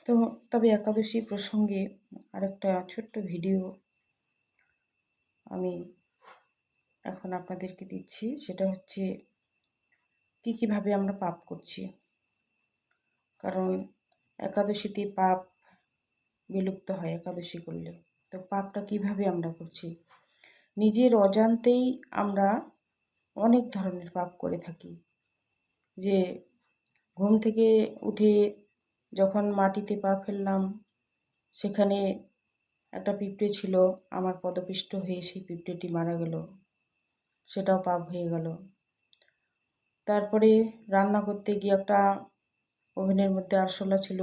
তো তবে একাদশী প্রসঙ্গে আরেকটা ছোট্ট ভিডিও আমি এখন আপনাদেরকে দিচ্ছি। সেটা হচ্ছে কীভাবে আমরা পাপ করছি। কারণ একাদশীতে পাপ বিলুপ্ত হয় একাদশী করলে। তো পাপটা কিভাবে আমরা করছি? নিজের অজান্তেই আমরা অনেক ধরনের পাপ করে থাকি। যে ঘুম থেকে উঠে যখন মাটিতে পা ফেললাম, সেখানে একটা পিঁপড়ে ছিল, আমার পদপিষ্ট হয়ে সেই পিঁপড়েটি মারা গেল, সেটাও পাপ হয়ে গেল। তারপরে রান্না করতে গিয়ে একটা ওভেনের মধ্যে আরশোলা ছিল,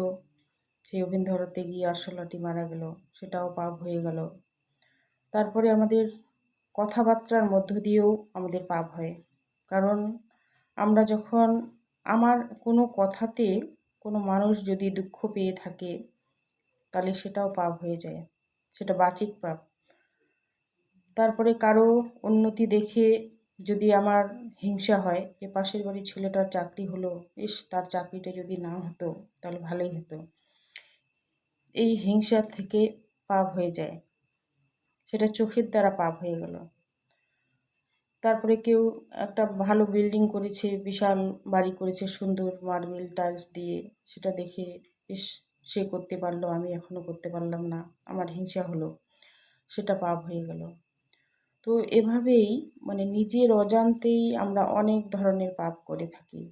সেই ওভেন ধরাতে গিয়ে আরশোলাটি মারা গেল, সেটাও পাপ হয়ে গেল। তারপরে আমাদের কথাবার্তার মধ্য দিয়েও আমাদের পাপ হয়। কারণ আমরা যখন আমার কোনো কথাতে কোনো মানুষ যদি দুঃখ পেয়ে থাকে, তাহলে সেটাও পাপ হয়ে যায়, সেটা বাচিক পাপ। তারপরে কারো উন্নতি দেখে যদি আমার হিংসা হয়, যে পাশের বাড়ির ছেলেটার চাকরি হলো, তার চাকরিটা যদি না হতো তাহলে ভালোই হতো, এই হিংসা থেকে পাপ হয়ে যায়, সেটা চোখের দ্বারা পাপ হয়ে গেল। তারপরে কেউ একটা ভালো বিল্ডিং করেছে, বিশাল বাড়ি করেছে, সুন্দর মার্বেল টাইলস দিয়ে, সেটা দেখে সে করতে পারলো, আমি এখনো করতে পারলাম না, আমার হিংসা হলো, সেটা পাপ হয়ে গেল। তো এভাবেই নিজের অজান্তেই আমরা অনেক ধরনের পাপ করে থাকি।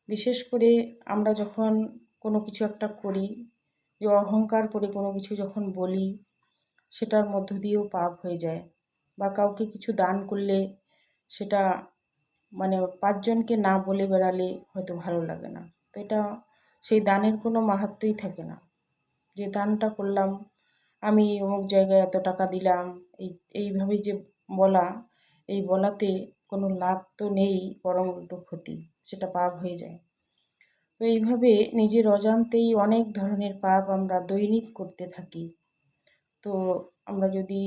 বিশেষ করে আমরা যখন কোনো কিছু একটা করি, যে অহংকার করে কোনো কিছু যখন বলি, সেটার মধ্য দিয়েও পাপ হয়ে যায়। বা কাউকে কিছু দান করলে সেটা 5 জনকে না বলে বেড়ালে হয়তো ভালো লাগে না। তো এটা সেই দানের কোনো মাহাত্ম্যই থাকে না। যে দানটা করলাম, আমি অমুক জায়গায় এত টাকা দিলাম, এইভাবেই যে বলা, এই বলাতে কোনো লাভ তো নেই, বরং উল্টো ক্ষতি, সেটা পাপ হয়ে যায়। তো এইভাবে নিজের অজান্তেই অনেক ধরনের পাপ আমরা দৈনিক করতে থাকি। তো আমরা যদি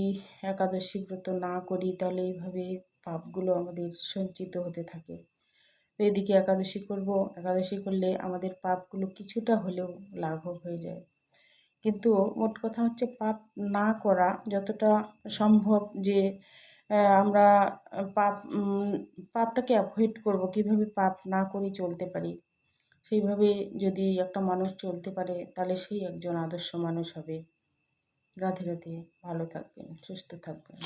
একাদশী ব্রত না করি, তাহলে এইভাবে পাপগুলো আমাদের সঞ্চিত হতে থাকে। তো এদিকে একাদশী করব, একাদশী করলে আমাদের পাপগুলো কিছুটা হলেও লাঘব হয়ে যায়। কিন্তু মোট কথা হচ্ছে পাপ না করা যতটা সম্ভব, যে আমরা পাপটাকে অ্যাভয়েড করব, কীভাবে পাপ না করে চলতে পারি, সেইভাবে যদি একটা মানুষ চলতে পারে, তাহলে সেই একজন আদর্শ মানুষ হবে। রাধে রাধে, ভালো থাকবেন, সুস্থ থাকবেন।